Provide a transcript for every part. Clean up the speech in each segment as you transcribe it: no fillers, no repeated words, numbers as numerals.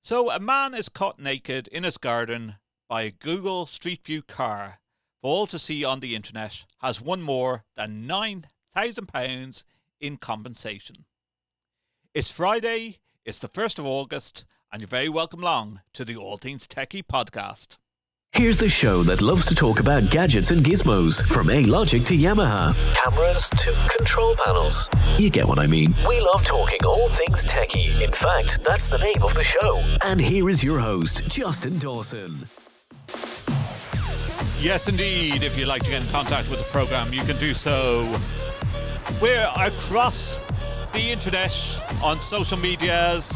So a man is caught naked in his garden by a Google Street View car for all to see on the internet, has won more than £9,000 in compensation. It's Friday, it's the 1st of August, and you're very welcome along to the All Things TechIE Podcast. Here's the show that loves to talk about gadgets and gizmos, from A-Logic to Yamaha, cameras to control panels. You get what I mean. We love talking all things techie. In fact, that's the name of the show. And here is your host, Justin Dawson. Yes, indeed. If you'd like to get in contact with the programme, you can do so. We're across the internet, on social medias,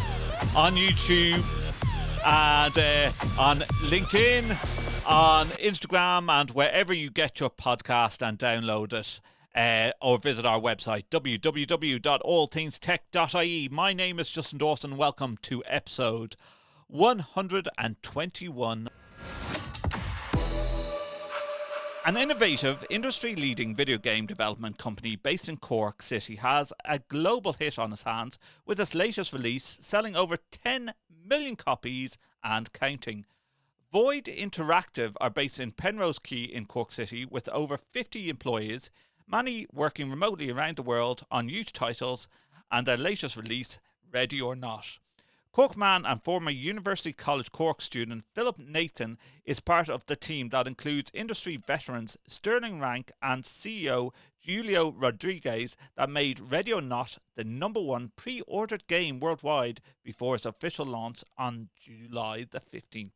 on YouTube, and on LinkedIn, on Instagram, and wherever you get your podcast, and download it or visit our website www.allthingstech.ie. My name is Justin Dawson. Welcome to episode 121. An innovative, industry-leading video game development company based in Cork City has a global hit on its hands with its latest release selling over 10 million copies and counting. Void Interactive are based in Penrose Quay in Cork City with over 50 employees, many working remotely around the world on huge titles, and their latest release, Ready or Not. Cork man and former University College Cork student Philip Nathan is part of the team that includes industry veterans Sterling Rank and CEO Julio Rodriguez that made Ready or Not the number one pre-ordered game worldwide before its official launch on July the 15th.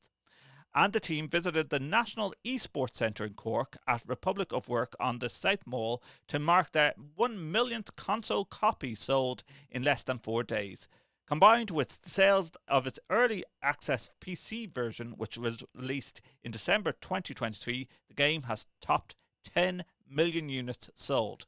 And the team visited the National Esports Centre in Cork at Republic of Work on the South Mall to mark their 1 millionth console copy sold in less than 4 days. Combined with sales of its early access PC version, which was released in December 2023, the game has topped 10 million units sold.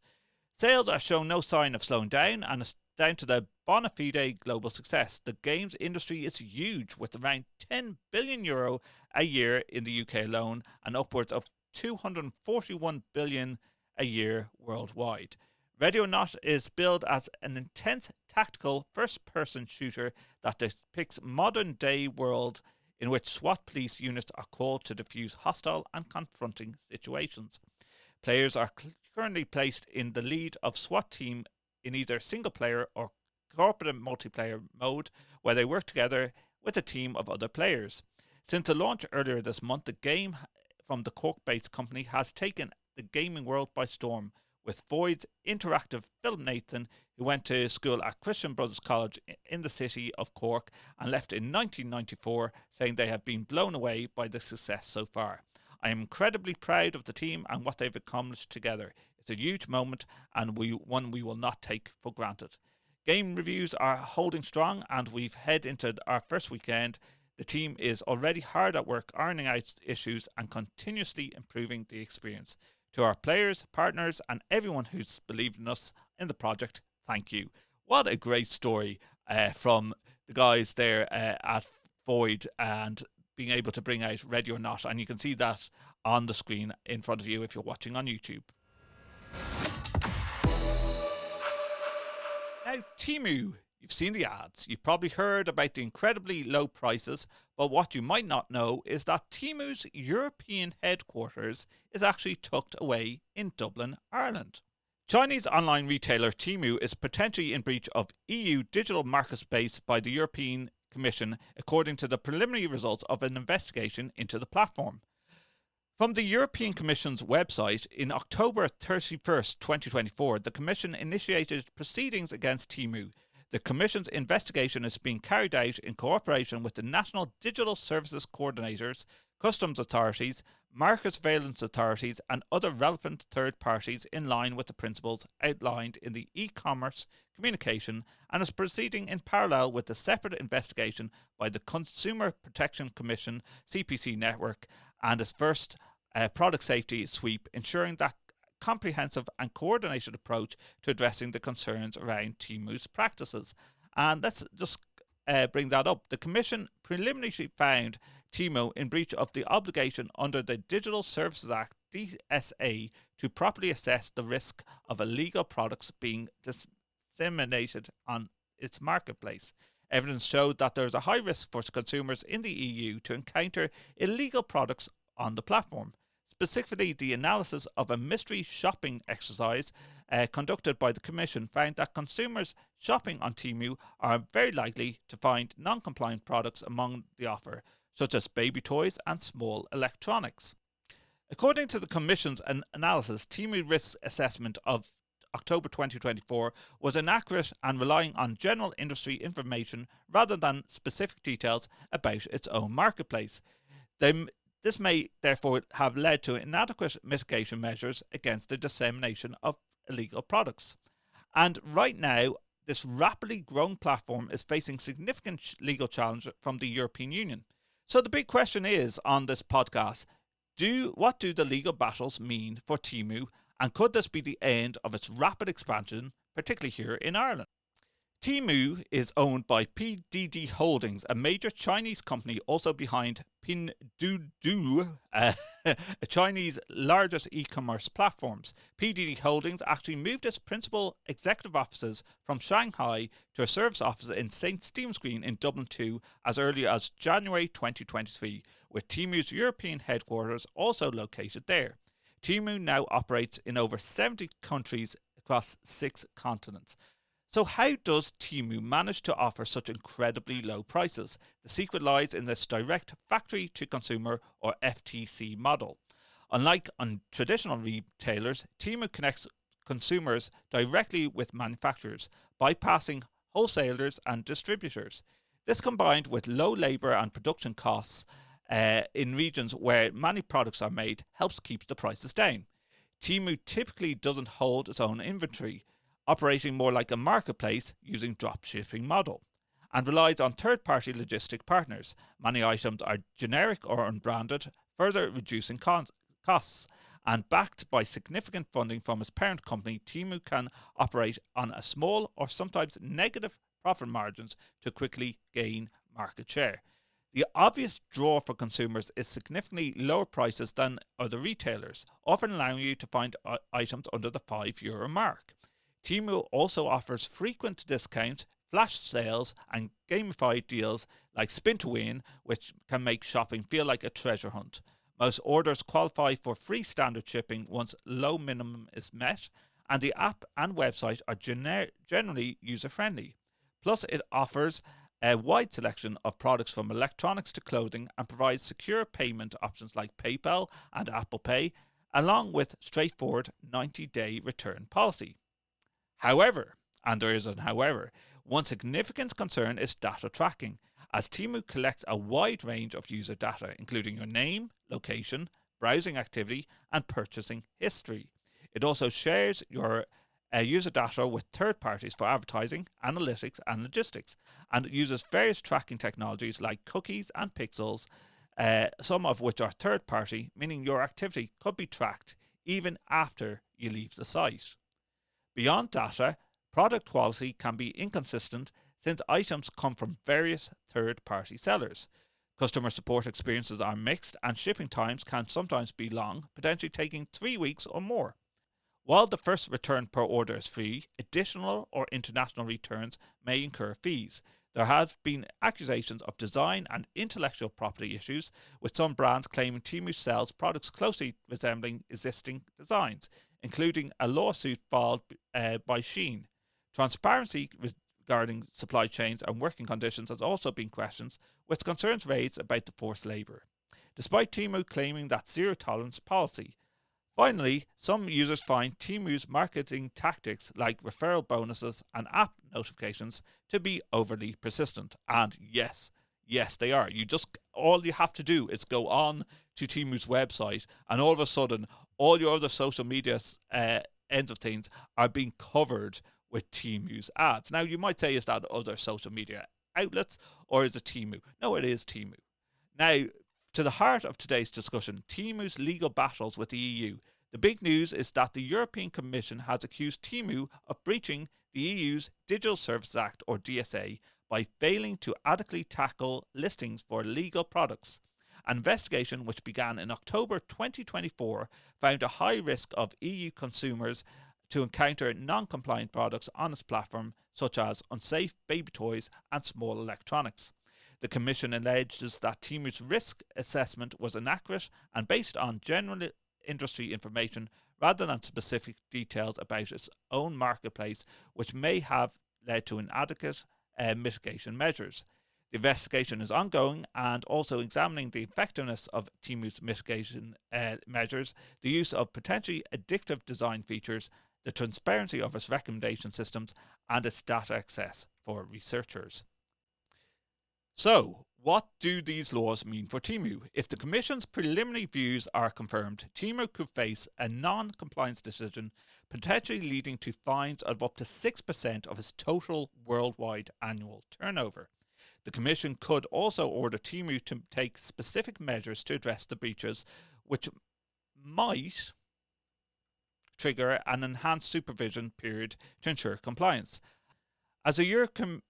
Sales are showing no sign of slowing down, and it's down to the bona fide global success. The games industry is huge, with around €10 billion a year in the UK alone, and upwards of $241 billion a year worldwide. Ready or Not is billed as an intense tactical first-person shooter that depicts modern-day world in which SWAT police units are called to defuse hostile and confronting situations. Players are currently placed in the lead of SWAT team in either single-player or cooperative multiplayer mode, where they work together with a team of other players. Since the launch earlier this month, the game from the Cork-based company has taken the gaming world by storm, with Void's Interactive Philip Nathan, who went to school at Christian Brothers College in the city of Cork and left in 1994, saying they have been blown away by the success so far. I am incredibly proud of the team and what they've accomplished together. It's a huge moment and one we will not take for granted. Game reviews are holding strong and we've head into our first weekend. The team is already hard at work ironing out issues and continuously improving the experience. To our players, partners, and everyone who's believed in us in the project, thank you. What a great story from the guys there at Void and being able to bring out Ready or Not. And you can see that on the screen in front of you if you're watching on YouTube. Now, Temu. You've seen the ads, you've probably heard about the incredibly low prices, but what you might not know is that Temu's European headquarters is actually tucked away in Dublin, Ireland. Chinese online retailer Temu is potentially in breach of EU digital market space by the European Commission, according to the preliminary results of an investigation into the platform. From the European Commission's website, in October 31st, 2024, the Commission initiated proceedings against Temu. The Commission's investigation is being carried out in cooperation with the National Digital Services Coordinators, customs authorities, market surveillance authorities and other relevant third parties in line with the principles outlined in the e-commerce communication, and is proceeding in parallel with the separate investigation by the Consumer Protection Commission CPC network and its first product safety sweep, ensuring that comprehensive and coordinated approach to addressing the concerns around Temu's practices. And let's just bring that up. The Commission preliminarily found Temu in breach of the obligation under the Digital Services Act DSA to properly assess the risk of illegal products being disseminated on its marketplace. Evidence showed that there is a high risk for consumers in the EU to encounter illegal products on the platform. Specifically, the analysis of a mystery shopping exercise conducted by the Commission found that consumers shopping on Temu are very likely to find non-compliant products among the offer, such as baby toys and small electronics. According to the Commission's analysis, Temu risk assessment of October 2024 was inaccurate and relying on general industry information rather than specific details about its own marketplace. This may therefore have led to inadequate mitigation measures against the dissemination of illegal products. And right now, this rapidly growing platform is facing significant legal challenge from the European Union. So the big question is on this podcast, what do the legal battles mean for Temu, and could this be the end of its rapid expansion, particularly here in Ireland? Temu is owned by PDD Holdings, a major Chinese company also behind Pinduoduo, a Chinese largest e-commerce platforms. PDD Holdings actually moved its principal executive offices from Shanghai to a service office in St. Stephen's Green in Dublin 2 as early as January 2023, with Temu's European headquarters also located there. Temu now operates in over 70 countries across 6 continents. So how does Temu manage to offer such incredibly low prices? The secret lies in this direct factory-to-consumer or FTC model. Unlike on traditional retailers, Temu connects consumers directly with manufacturers, bypassing wholesalers and distributors. This, combined with low labour and production costs in regions where many products are made, helps keep the prices down. Temu typically doesn't hold its own inventory, operating more like a marketplace using drop shipping model, and relies on third-party logistic partners. Many items are generic or unbranded, further reducing costs. And backed by significant funding from its parent company, Temu can operate on a small or sometimes negative profit margins to quickly gain market share. The obvious draw for consumers is significantly lower prices than other retailers, often allowing you to find items under the €5 mark. Temu also offers frequent discounts, flash sales and gamified deals like Spin to Win, which can make shopping feel like a treasure hunt. Most orders qualify for free standard shipping once low minimum is met, and the app and website are generally user-friendly. Plus, it offers a wide selection of products from electronics to clothing and provides secure payment options like PayPal and Apple Pay, along with straightforward 90-day return policy. However, and there is an however, one significant concern is data tracking, as Temu collects a wide range of user data, including your name, location, browsing activity, and purchasing history. It also shares your user data with third parties for advertising, analytics, and logistics, and it uses various tracking technologies like cookies and pixels, some of which are third party, meaning your activity could be tracked even after you leave the site. Beyond data, product quality can be inconsistent since items come from various third-party sellers. Customer support experiences are mixed and shipping times can sometimes be long, potentially taking 3 weeks or more. While the first return per order is free, additional or international returns may incur fees. There have been accusations of design and intellectual property issues, with some brands claiming Temu sells products closely resembling existing designs, including a lawsuit filed by Shein. Transparency regarding supply chains and working conditions has also been questioned, with concerns raised about the forced labour, despite Temu claiming that zero-tolerance policy. Finally, some users find Temu's marketing tactics like referral bonuses and app notifications to be overly persistent. And yes, they are. All you have to do is go on to Temu's website, and all of a sudden, all your other social media ends of things are being covered with Temu's ads. Now, you might say, is that other social media outlets, or is it Temu? No, it is Temu. Now, to the heart of today's discussion, Temu's legal battles with the EU. The big news is that the European Commission has accused Temu of breaching the EU's Digital Services Act, or DSA, by failing to adequately tackle listings for legal products. An investigation which began in October 2024 found a high risk of EU consumers to encounter non-compliant products on its platform, such as unsafe baby toys and small electronics. The Commission alleges that Temu's risk assessment was inaccurate and based on general industry information rather than specific details about its own marketplace, which may have led to inadequate mitigation measures. The investigation is ongoing and also examining the effectiveness of Temu's mitigation measures, the use of potentially addictive design features, the transparency of its recommendation systems, and its data access for researchers. So, what do these laws mean for Temu? If the Commission's preliminary views are confirmed, Temu could face a non-compliance decision, potentially leading to fines of up to 6% of its total worldwide annual turnover. The Commission could also order Temu to take specific measures to address the breaches, which might trigger an enhanced supervision period to ensure compliance. As the European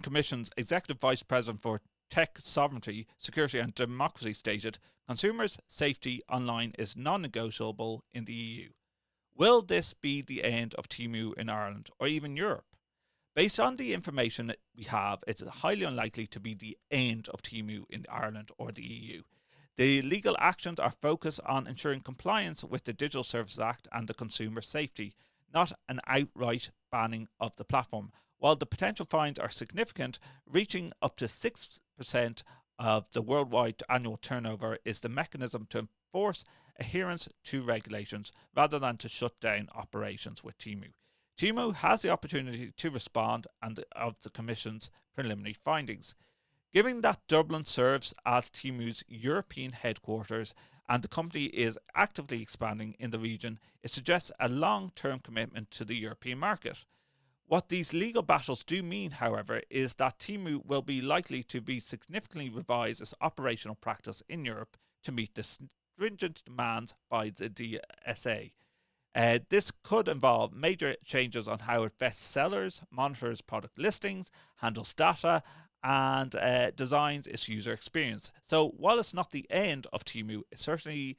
Commission's Executive Vice President for Tech Sovereignty, Security and Democracy stated, consumers' safety online is non-negotiable in the EU. Will this be the end of Temu in Ireland or even Europe? Based on the information that we have, it's highly unlikely to be the end of Temu in Ireland or the EU. The legal actions are focused on ensuring compliance with the Digital Services Act and the consumer safety, not an outright banning of the platform. While the potential fines are significant, reaching up to 6% of the worldwide annual turnover is the mechanism to enforce adherence to regulations rather than to shut down operations with Temu. Temu has the opportunity to respond of the Commission's preliminary findings. Given that Dublin serves as Temu's European headquarters and the company is actively expanding in the region, it suggests a long-term commitment to the European market. What these legal battles do mean, however, is that Temu will be likely to be significantly revise its operational practice in Europe to meet the stringent demands by the DSA. This could involve major changes on how it vests sellers, monitors product listings, handles data, and designs its user experience. So while it's not the end of Temu, it certainly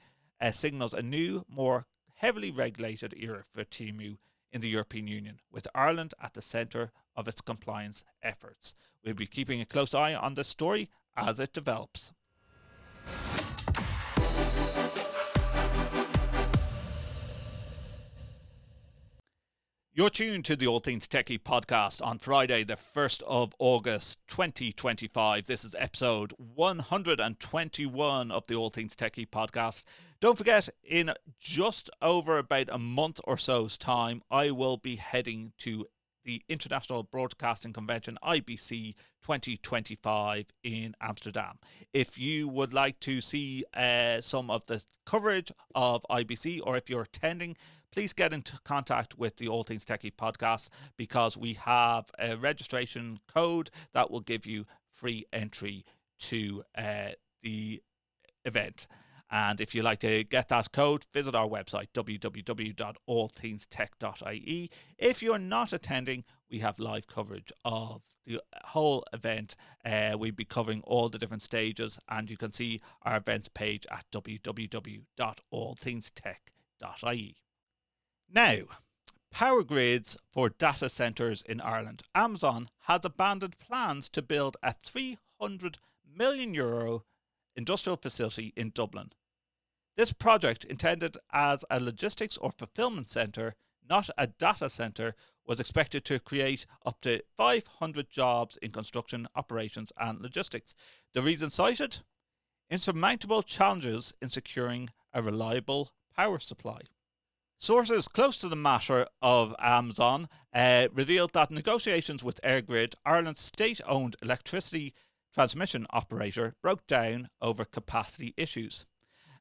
signals a new, more heavily regulated era for Temu in the European Union, with Ireland at the centre of its compliance efforts. We'll be keeping a close eye on this story as it develops. You're tuned to the All Things TechIE Podcast on Friday, the 1st of August 2025. This is episode 121 of the All Things TechIE Podcast. Don't forget, in just over about a month or so's time, I will be heading to the International Broadcasting Convention, IBC 2025 in Amsterdam. If you would like to see some of the coverage of IBC, or if you're attending, please get into contact with the All Things TechIE Podcast, because we have a registration code that will give you free entry to the event. And if you'd like to get that code, visit our website, www.allthingstech.ie. If you're not attending, we have live coverage of the whole event. We'll be covering all the different stages, and you can see our events page at www.allthingstech.ie. Now, power grids for data centres in Ireland. Amazon has abandoned plans to build a €300 million industrial facility in Dublin. This project, intended as a logistics or fulfillment centre, not a data centre, was expected to create up to 500 jobs in construction, operations and logistics. The reason cited? Insurmountable challenges in securing a reliable power supply. Sources close to the matter of Amazon revealed that negotiations with EirGrid, Ireland's state-owned electricity transmission operator, broke down over capacity issues.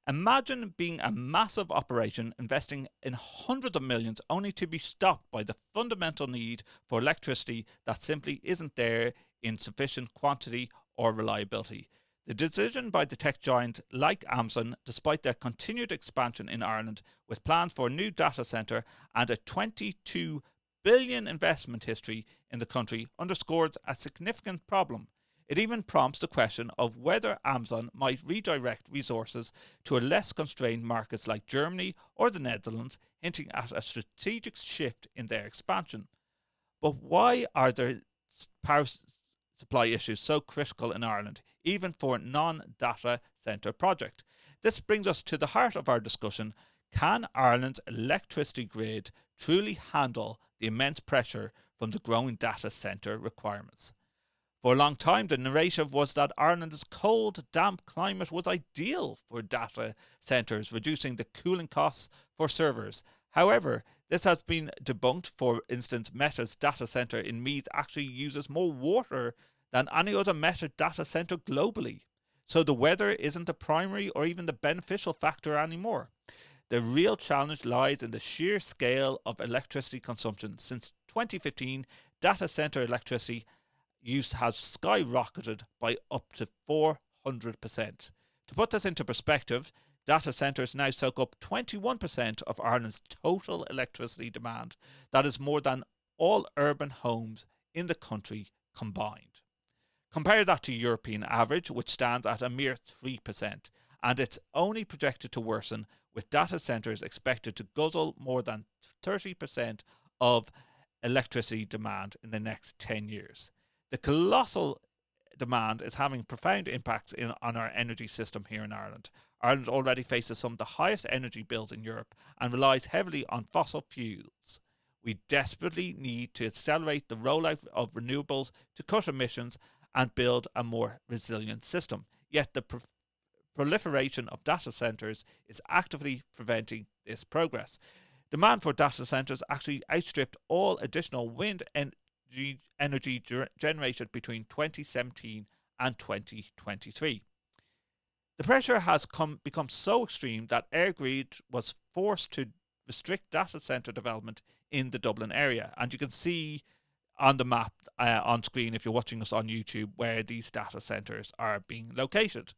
Imagine being a massive operation investing in hundreds of millions only to be stopped by the fundamental need for electricity that simply isn't there in sufficient quantity or reliability. The decision by the tech giant like Amazon, despite their continued expansion in Ireland with plans for a new data centre and a $22 billion investment history in the country, underscores a significant problem. It even prompts the question of whether Amazon might redirect resources to a less constrained markets like Germany or the Netherlands, hinting at a strategic shift in their expansion. But why are there power supply issues so critical in Ireland, even for a non-data centre project? This brings us to the heart of our discussion. Can Ireland's electricity grid truly handle the immense pressure from the growing data centre requirements? For a long time, the narrative was that Ireland's cold, damp climate was ideal for data centres, reducing the cooling costs for servers. However, this has been debunked. For instance, Meta's data centre in Meath actually uses more water than any other Meta data centre globally. So the weather isn't the primary or even the beneficial factor anymore. The real challenge lies in the sheer scale of electricity consumption. Since 2015, data centre electricity use has skyrocketed by up to 400%. To put this into perspective, data centres now soak up 21% of Ireland's total electricity demand. That is more than all urban homes in the country combined. Compare that to European average, which stands at a mere 3%, and it's only projected to worsen, with data centres expected to guzzle more than 30% of electricity demand in the next 10 years. The colossal demand is having profound impacts on our energy system here in Ireland. Ireland already faces some of the highest energy bills in Europe and relies heavily on fossil fuels. We desperately need to accelerate the rollout of renewables to cut emissions and build a more resilient system. Yet the proliferation of data centres is actively preventing this progress. Demand for data centres actually outstripped all additional wind energy generated between 2017 and 2023. The pressure has become so extreme that EirGrid was forced to restrict data centre development in the Dublin area. And you can see on the map on screen, if you're watching us on YouTube, where these data centres are being located.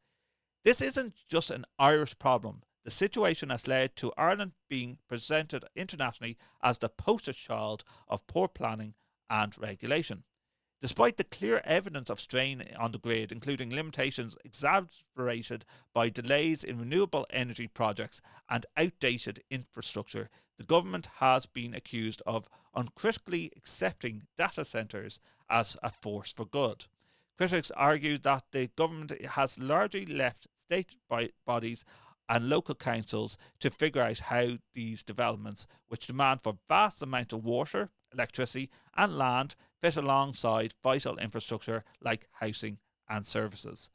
This isn't just an Irish problem. The situation has led to Ireland being presented internationally as the poster child of poor planning and regulation. Despite the clear evidence of strain on the grid, including limitations exacerbated by delays in renewable energy projects and outdated infrastructure, the government has been accused of uncritically accepting data centres as a force for good. Critics argue that the government has largely left state bodies and local councils to figure out how these developments, which demand for vast amounts of water, electricity and land, fit alongside vital infrastructure like housing and services.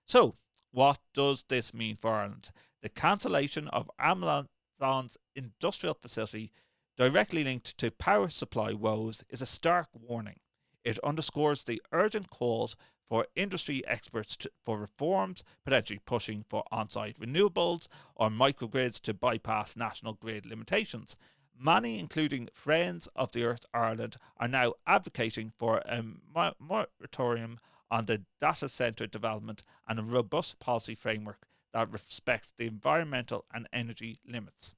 So, what does this mean for Ireland? The cancellation of Amazon's industrial facility, directly linked to power supply woes, is a stark warning. It underscores the urgent calls for industry experts for reforms, potentially pushing for on-site renewables or microgrids to bypass national grid limitations. Many, including Friends of the Earth Ireland, are now advocating for a moratorium on the data centre development and a robust policy framework that respects the environmental and energy limits.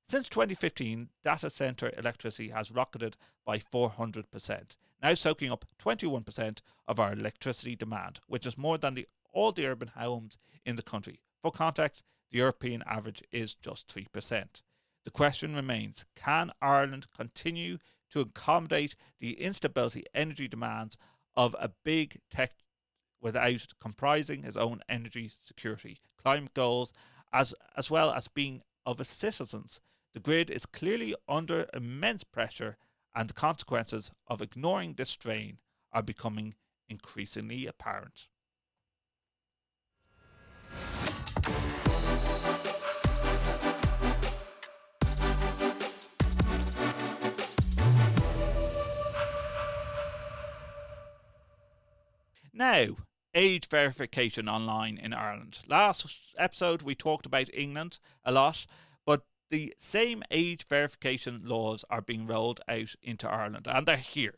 Since 2015, data centre electricity has rocketed by 400%, now soaking up 21% of our electricity demand, which is more than all the urban homes in the country. For context, the European average is just 3%. The question remains, can Ireland continue to accommodate the instability energy demands of a big tech without comprising its own energy security, climate goals, as well as being of its citizens? The grid is clearly under immense pressure, and the consequences of ignoring this strain are becoming increasingly apparent. Now, age verification online in Ireland. Last episode we talked about England a lot, but the same age verification laws are being rolled out into Ireland, and they're here.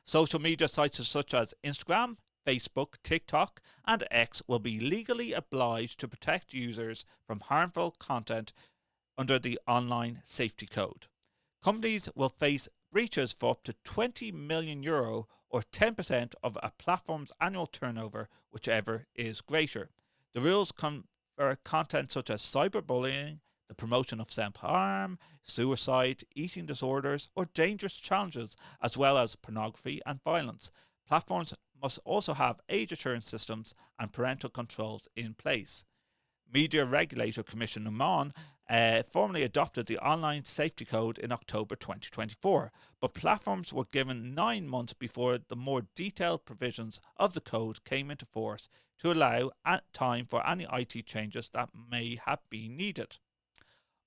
Social media sites such as Instagram, Facebook, TikTok and X will be legally obliged to protect users from harmful content under the Online Safety Code. Companies will face breaches for up to €20 million or 10% of a platform's annual turnover, whichever is greater. The rules cover content such as cyberbullying, the promotion of self-harm, suicide, eating disorders, or dangerous challenges, as well as pornography and violence. Platforms must also have age assurance systems and parental controls in place. Media regulator Commissioner Mon formally adopted the Online Safety Code in October 2024, but platforms were given 9 months before the more detailed provisions of the code came into force to allow time for any IT changes that may have been needed.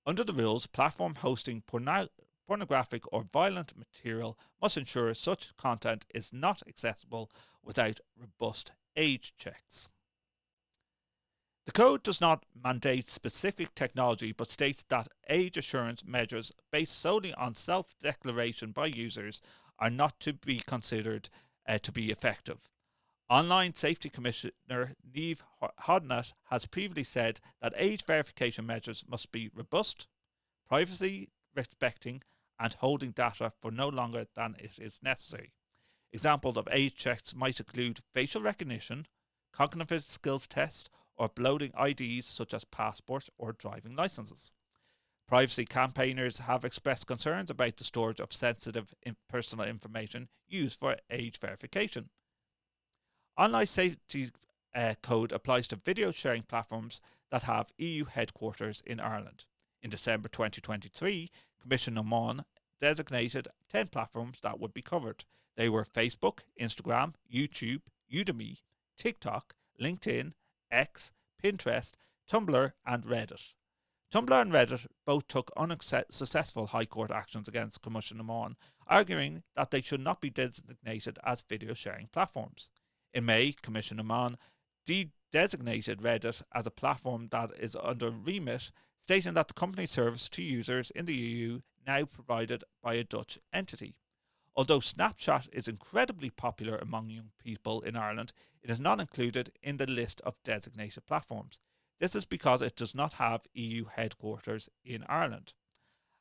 Under the rules, platform hosting pornographic or violent material must ensure such content is not accessible without robust age checks. The code does not mandate specific technology but states that age assurance measures based solely on self-declaration by users are not to be considered to be effective. Online Safety Commissioner Niamh Hodnett has previously said that age verification measures must be robust, privacy respecting, and holding data for no longer than it is necessary. Examples of age checks might include facial recognition, cognitive skills tests, or uploading IDs such as passports or driving licenses. Privacy campaigners have expressed concerns about the storage of sensitive personal information used for age verification. Online Safety Code applies to video sharing platforms that have EU headquarters in Ireland. In December 2023, Commissioner Mon designated 10 platforms that would be covered. They were Facebook, Instagram, YouTube, Udemy, TikTok, LinkedIn, X, Pinterest, Tumblr, and Reddit. Tumblr and Reddit both took unsuccessful High Court actions against Commissioner Mon, arguing that they should not be designated as video sharing platforms. In May, Commissioner Mon designated Reddit as a platform that is under remit, stating that the company's service to users in the EU now provided by a Dutch entity. Although Snapchat is incredibly popular among young people in Ireland, it is not included in the list of designated platforms. This is because it does not have EU headquarters in Ireland.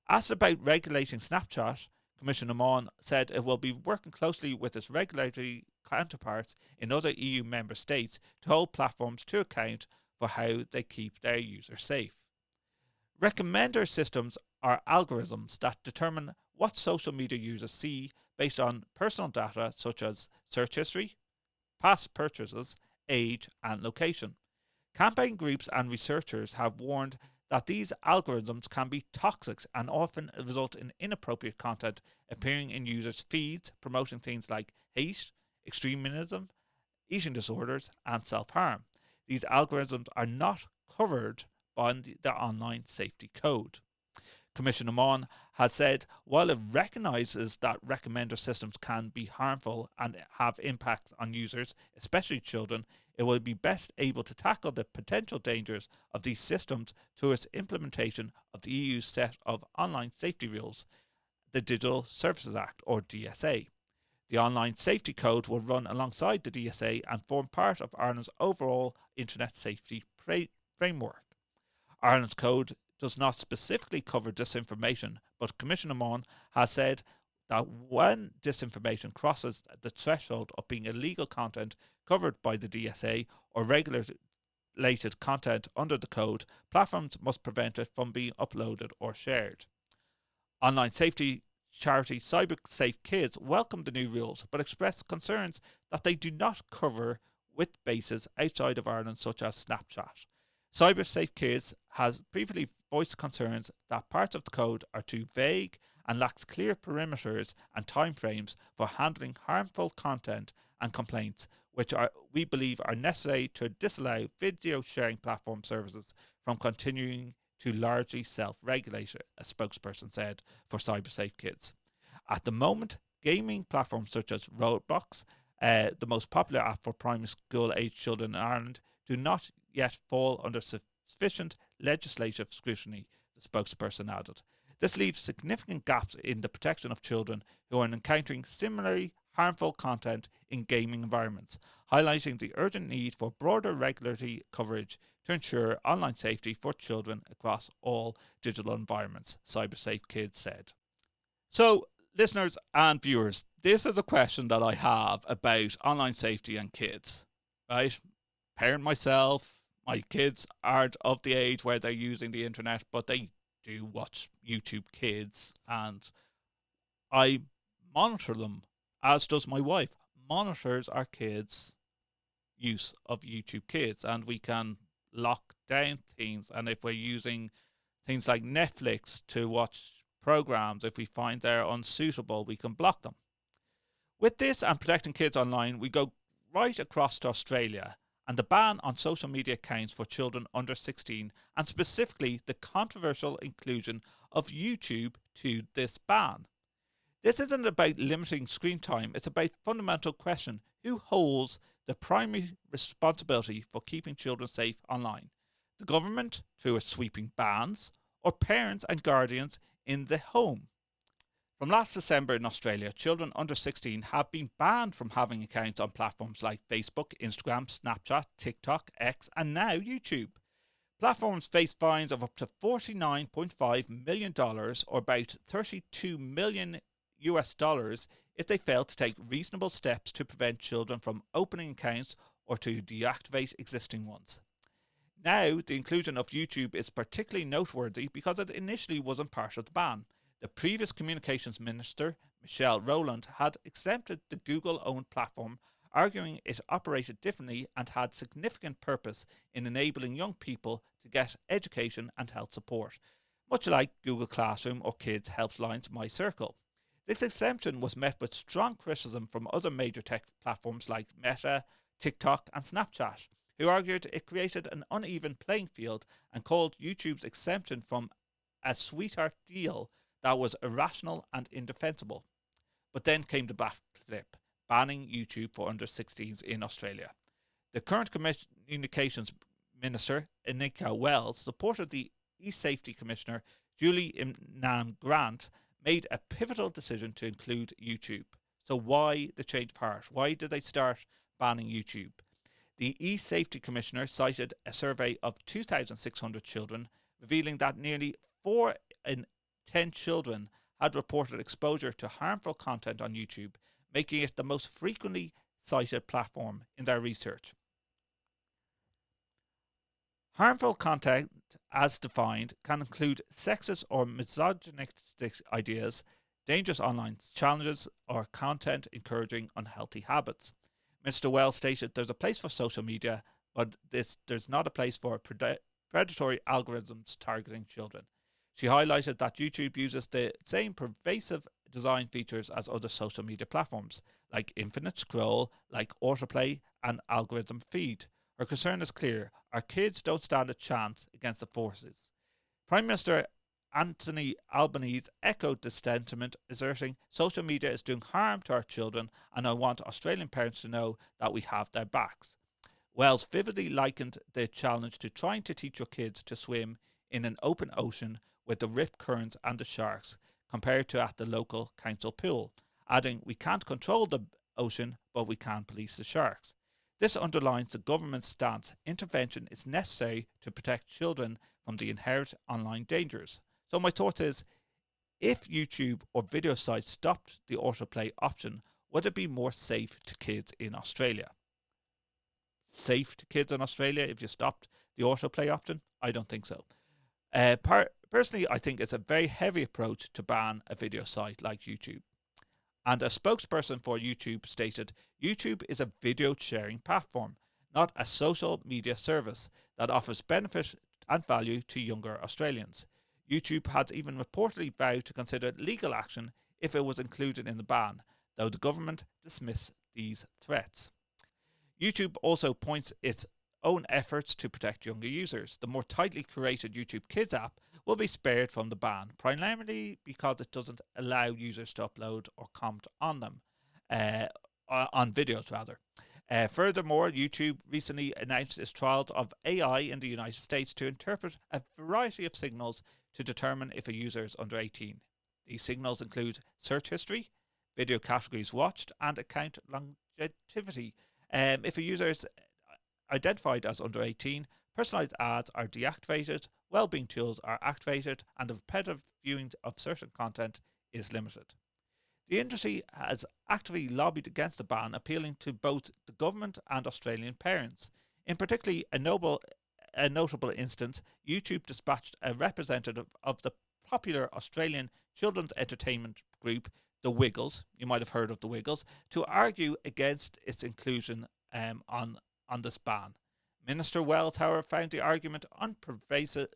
Asked about regulating Snapchat, Commissioner Mon said it will be working closely with its regulatory counterparts in other EU member states to hold platforms to account for how they keep their users safe. Recommender systems are algorithms that determine what social media users see based on personal data such as search history, past purchases, age, and location. Campaign groups and researchers have warned that these algorithms can be toxic and often result in inappropriate content appearing in users' feeds, promoting things like hate, extremism, eating disorders, and self-harm. These algorithms are not covered by the Online Safety Code. Commissioner Mon has said while it recognises that recommender systems can be harmful and have impacts on users, especially children, it will be best able to tackle the potential dangers of these systems through its implementation of the EU's set of online safety rules, the Digital Services Act, or DSA. The Online Safety Code will run alongside the DSA and form part of Ireland's overall internet safety framework. Ireland's code does not specifically cover disinformation, but Commissioner Mon has said that when disinformation crosses the threshold of being illegal content covered by the DSA or regulated content under the code, platforms must prevent it from being uploaded or shared. Online safety charity Cyber-Safe Kids welcomed the new rules, but expressed concerns that they do not cover with bases outside of Ireland such as Snapchat. Cyber-Safe Kids has previously voiced concerns that parts of the code are too vague and lacks clear perimeters and timeframes for handling harmful content and complaints, which we believe are necessary to disallow video sharing platform services from continuing to largely self-regulate, a spokesperson said for Cyber-Safe Kids. At the moment, gaming platforms such as Roblox, the most popular app for primary school age children in Ireland, do not yet fall under sufficient legislative scrutiny, the spokesperson added. This leaves significant gaps in the protection of children who are encountering similarly harmful content in gaming environments, highlighting the urgent need for broader regulatory coverage to ensure online safety for children across all digital environments, Cyber-Safe Kids said. So, listeners and viewers, this is a question that I have about online safety and kids, right? Parent myself, my kids aren't of the age where they're using the internet, but they do watch YouTube Kids, and I monitor them, as does my wife, monitors our kids' use of YouTube Kids, and we can lock down things. And if we're using things like Netflix to watch programs, if we find they're unsuitable, we can block them. With this and protecting kids online, we go right across to Australia and the ban on social media accounts for children under 16, and specifically the controversial inclusion of YouTube to this ban. This isn't about limiting screen time, it's about fundamental question: who holds the primary responsibility for keeping children safe online? The government, through its sweeping bans, or parents and guardians in the home? From last December in Australia, children under 16 have been banned from having accounts on platforms like Facebook, Instagram, Snapchat, TikTok, X, and now YouTube. Platforms face fines of up to $49.5 million, or about 32 million US dollars, if they fail to take reasonable steps to prevent children from opening accounts or to deactivate existing ones. Now, the inclusion of YouTube is particularly noteworthy because it initially wasn't part of the ban. The previous communications minister, Michelle Rowland, had exempted the Google-owned platform, arguing it operated differently and had significant purpose in enabling young people to get education and health support, much like Google Classroom or Kids Helplines MyCircle. This exemption was met with strong criticism from other major tech platforms like Meta, TikTok and Snapchat, who argued it created an uneven playing field and called YouTube's exemption from a sweetheart deal that was irrational and indefensible. But then came the backflip, banning YouTube for under 16s in Australia. The current communications minister, Anika Wells, supported the e-safety commissioner, Julie Nam Grant, made a pivotal decision to include YouTube. So why the change of heart? Why did they start banning YouTube? The e-safety commissioner cited a survey of 2,600 children, revealing that nearly 4 in 10 children had reported exposure to harmful content on YouTube, making it the most frequently cited platform in their research. Harmful content, as defined, can include sexist or misogynistic ideas, dangerous online challenges, or content encouraging unhealthy habits. Mr. Wells stated there's a place for social media, but there's not a place for predatory algorithms targeting children. She highlighted that YouTube uses the same pervasive design features as other social media platforms, like infinite scroll, like autoplay, and algorithm feed. Her concern is clear: our kids don't stand a chance against the forces. Prime Minister Anthony Albanese echoed this sentiment, asserting social media is doing harm to our children, and I want Australian parents to know that we have their backs. Wells vividly likened the challenge to trying to teach your kids to swim in an open ocean with the rip currents and the sharks, compared to at the local council pool, adding, we can't control the ocean, but we can police the sharks. This underlines the government's stance: intervention is necessary to protect children from the inherent online dangers. So my thought is, if YouTube or video sites stopped the autoplay option, would it be more safe to kids in Australia? Safe to kids in Australia if you stopped the autoplay option? I don't think so. Personally, I think it's a very heavy approach to ban a video site like YouTube. And a spokesperson for YouTube stated, YouTube is a video sharing platform, not a social media service that offers benefit and value to younger Australians. YouTube had even reportedly vowed to consider legal action if it was included in the ban, though the government dismissed these threats. YouTube also points its own efforts to protect younger users. The more tightly curated YouTube Kids app will be spared from the ban, primarily because it doesn't allow users to upload or comment on them, on videos rather. Furthermore, YouTube recently announced its trials of AI in the United States to interpret a variety of signals to determine if a user is under 18. These signals include search history, video categories watched, and account longevity. If a user is identified as under 18, personalized ads are deactivated, well-being tools are activated, and the repetitive viewing of certain content is limited. The industry has actively lobbied against the ban, appealing to both the government and Australian parents. In particularly a notable instance, YouTube dispatched a representative of the popular Australian children's entertainment group, the Wiggles, you might have heard of the Wiggles, to argue against its inclusion on this ban. Minister Wells, however, found the argument unpersuasive,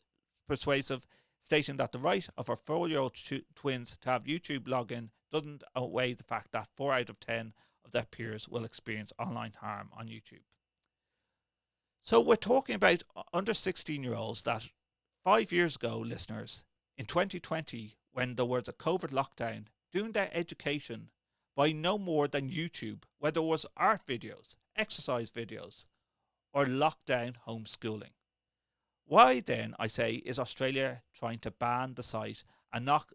stating that the right of her 4-year-old twins to have YouTube login doesn't outweigh the fact that 4 out of 10 of their peers will experience online harm on YouTube. So we're talking about under 16-year-olds that 5 years ago, listeners, in 2020, when there was a COVID lockdown, doing their education by no more than YouTube, whether it was art videos, exercise videos, or lockdown homeschooling. Why then, I say, is Australia trying to ban the site and knock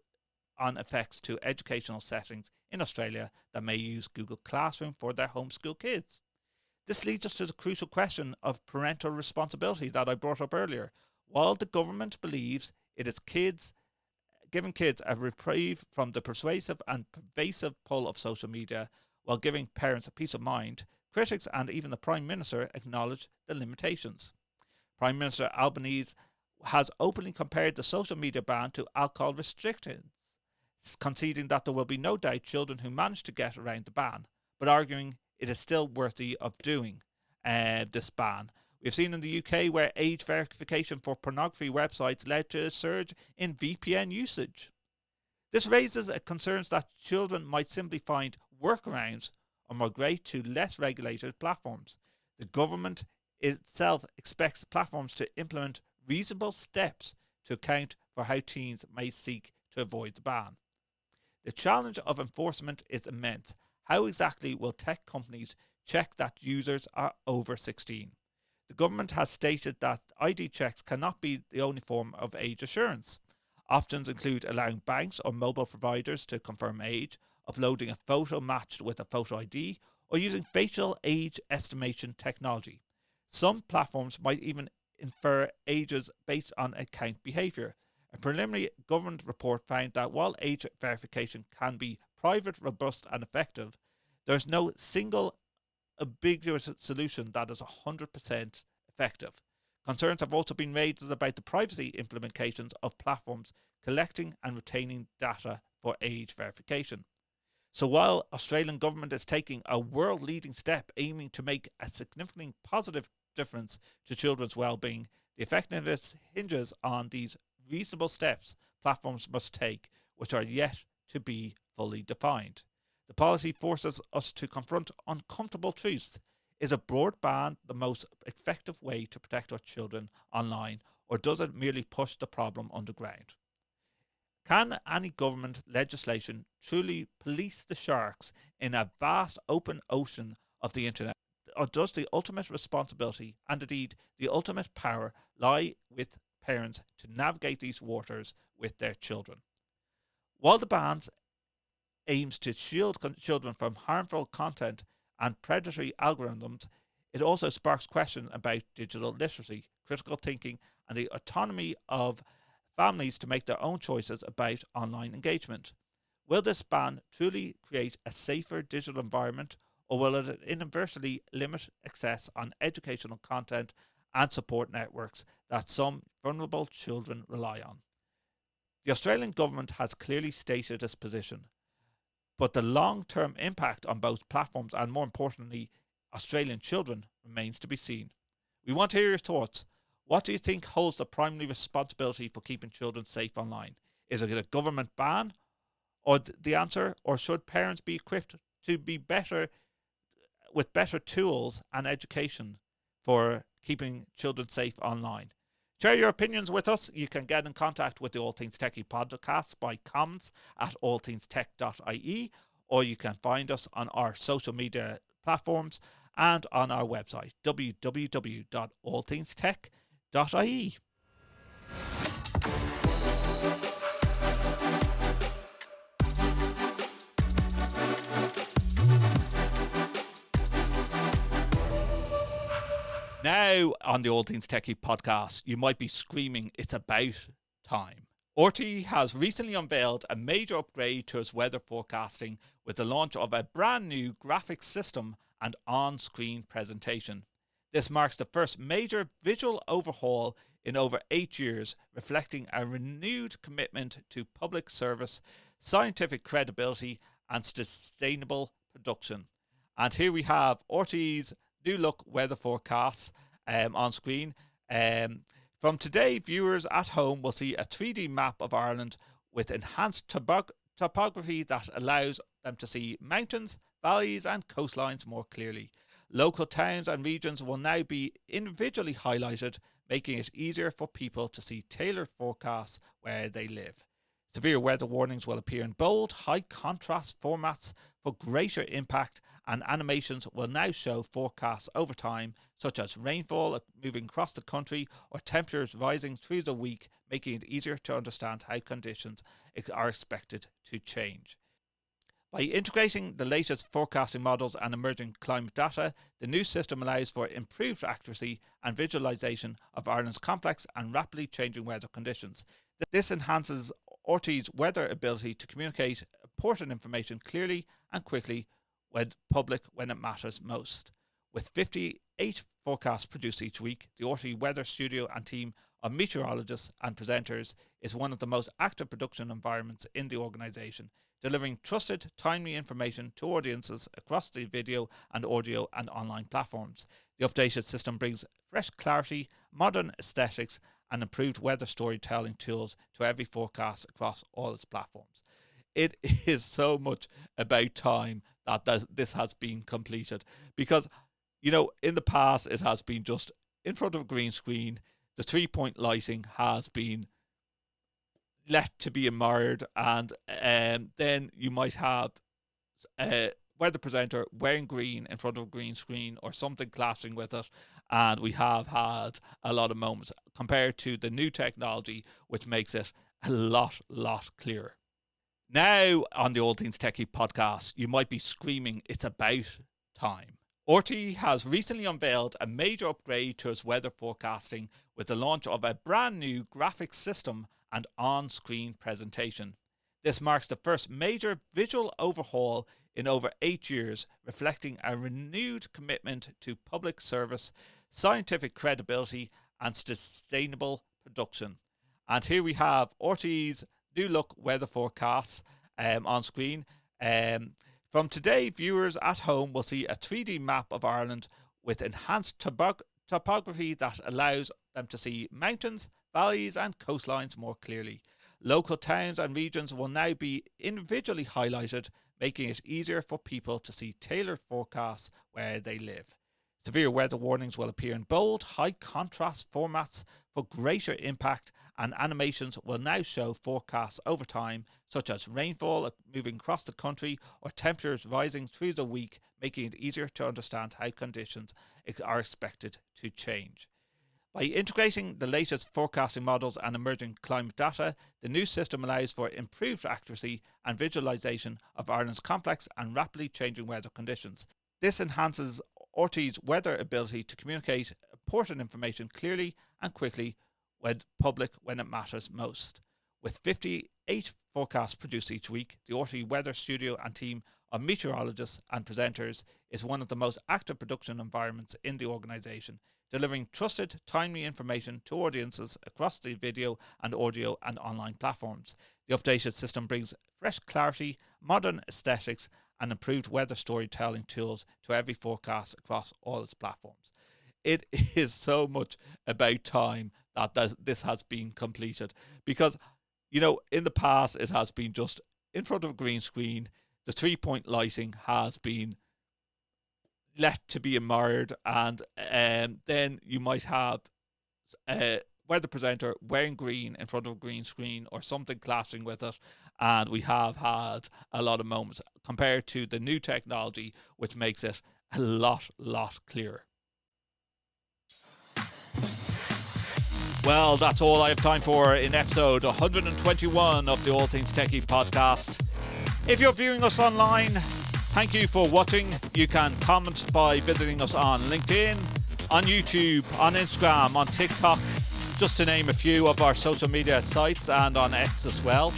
on effects to educational settings in Australia that may use Google Classroom for their homeschool kids? This leads us to the crucial question of parental responsibility that I brought up earlier. While the government believes it is giving kids a reprieve from the persuasive and pervasive pull of social media, while giving parents a peace of mind, critics and even the Prime Minister acknowledge the limitations. Prime Minister Albanese has openly compared the social media ban to alcohol restrictions, conceding that there will be no doubt children who manage to get around the ban, but arguing it is still worthy of doing this ban. We've seen in the UK where age verification for pornography websites led to a surge in VPN usage. This raises concerns that children might simply find workarounds or migrate to less regulated platforms. The government itself expects platforms to implement reasonable steps to account for how teens may seek to avoid the ban. The challenge of enforcement is immense. How exactly will tech companies check that users are over 16? The government has stated that ID checks cannot be the only form of age assurance. Options include allowing banks or mobile providers to confirm age, uploading a photo matched with a photo ID, or using facial age estimation technology. Some platforms might even infer ages based on account behaviour. A preliminary government report found that while age verification can be private, robust and effective, there's no single ambiguous solution that is 100% effective. Concerns have also been raised about the privacy implications of platforms collecting and retaining data for age verification. So while Australian government is taking a world-leading step aiming to make a significantly positive difference to children's well-being, the effectiveness hinges on these reasonable steps platforms must take, which are yet to be fully defined. The policy forces us to confront uncomfortable truths. Is a broad ban the most effective way to protect our children online, or does it merely push the problem underground? Can any government legislation truly police the sharks in a vast open ocean of the internet? Or does the ultimate responsibility and indeed the ultimate power lie with parents to navigate these waters with their children? While the ban aims to shield children from harmful content and predatory algorithms, it also sparks questions about digital literacy, critical thinking, and the autonomy of families to make their own choices about online engagement. Will this ban truly create a safer digital environment, or will it inadvertently limit access on educational content and support networks that some vulnerable children rely on? The Australian government has clearly stated its position, but the long-term impact on both platforms and, more importantly, Australian children remains to be seen. We want to hear your thoughts. What do you think holds the primary responsibility for keeping children safe online? Is it a government ban, or the answer, or should parents be equipped to be better with better tools and education for keeping children safe online? Share your opinions with us. You can get in contact with the All Things TechIE Podcast by comments at allthingstech.ie, or you can find us on our social media platforms and on our website, www.allthingstech.ie. Now, on the All Things TechIE Podcast, you might be screaming, it's about time. RTE has recently unveiled a major upgrade to its weather forecasting with the launch of a brand new graphics system and on-screen presentation. This marks the first major visual overhaul in over 8 years, reflecting a renewed commitment to public service, scientific credibility and sustainable production. And here we have RTE's new look weather forecasts on screen. From today, viewers at home will see a 3D map of Ireland with enhanced topography that allows them to see mountains, valleys and coastlines more clearly. Local towns and regions will now be individually highlighted, making it easier for people to see tailored forecasts where they live. Severe weather warnings will appear in bold, high-contrast formats for greater impact, and animations will now show forecasts over time, such as rainfall moving across the country or temperatures rising through the week, making it easier to understand how conditions are expected to change. By integrating the latest forecasting models and emerging climate data, the new system allows for improved accuracy and visualization of Ireland's complex and rapidly changing weather conditions. This enhances RTE's weather ability to communicate important information clearly and quickly with public when it matters most. With 58 forecasts produced each week, the RTE Weather Studio and team of meteorologists and presenters is one of the most active production environments in the organisation, delivering trusted, timely information to audiences across the video and audio and online platforms. The updated system brings fresh clarity, modern aesthetics and improved weather storytelling tools to every forecast across all its platforms. It is so much about time that this has been completed, because, you know, in the past it has been just in front of a green screen. The 3-point lighting has been left to be admired, and then you might have a weather presenter wearing green in front of a green screen or something clashing with it, and we have had a lot of moments compared to the new technology, which makes it a lot clearer. Now on the All Things TechIE Podcast, you might be screaming, it's about time. RTE has recently unveiled a major upgrade to its weather forecasting with the launch of a brand new graphics system and on-screen presentation. This marks the first major visual overhaul in over 8 years, reflecting a renewed commitment to public service, scientific credibility and sustainable production. And here we have RTE's new look weather forecasts on screen. From today, viewers at home will see a 3D map of Ireland with enhanced topography that allows them to see mountains, valleys and coastlines more clearly. Local towns and regions will now be individually highlighted, making it easier for people to see tailored forecasts where they live. Severe weather warnings will appear in bold, high-contrast formats for greater impact, and animations will now show forecasts over time, such as rainfall moving across the country or temperatures rising through the week, making it easier to understand how conditions are expected to change. By integrating the latest forecasting models and emerging climate data, the new system allows for improved accuracy and visualization of Ireland's complex and rapidly changing weather conditions. This enhances RTE's weather ability to communicate important information clearly and quickly with public when it matters most. With 58 forecasts produced each week, the RTE Weather Studio and team of meteorologists and presenters is one of the most active production environments in the organisation, delivering trusted, timely information to audiences across the video and audio and online platforms. The updated system brings fresh clarity, modern aesthetics and improved weather storytelling tools to every forecast across all its platforms. It is so much about time that this has been completed, because, you know, in the past it has been just in front of a green screen. The 3-point lighting has been left to be admired, and then you might have a weather presenter wearing green in front of a green screen or something clashing with it, and we have had a lot of moments compared to the new technology, which makes it a lot clearer. Well, that's all I have time for in episode 121 of the All Things TechIE Podcast. If you're viewing us online, thank you for watching. You can comment by visiting us on LinkedIn, on YouTube, on Instagram, on TikTok, just to name a few of our social media sites and on X as well.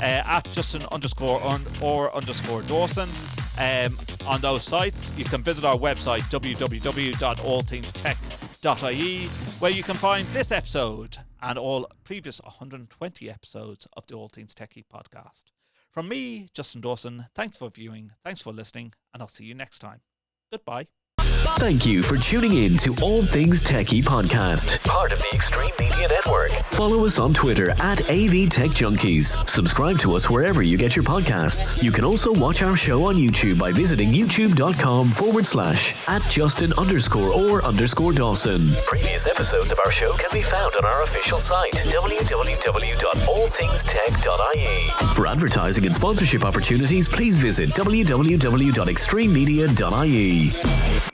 At Justin_Dawson. On those sites, you can visit our website www.allthingstech.ie, where you can find this episode and all previous 120 episodes of the All Things TechIE podcast. From me, Justin Dawson, thanks for viewing, thanks for listening, and I'll see you next time. Goodbye. Thank you for tuning in to All Things TechIE Podcast, part of the Extreme Media Network. Follow us on Twitter at AVTechJunkies. Subscribe to us wherever you get your podcasts. You can also watch our show on YouTube by visiting youtube.com/@Justin_or_Dawson. Previous episodes of our show can be found on our official site, www.allthingstech.ie. For advertising and sponsorship opportunities, please visit www.extrememedia.ie.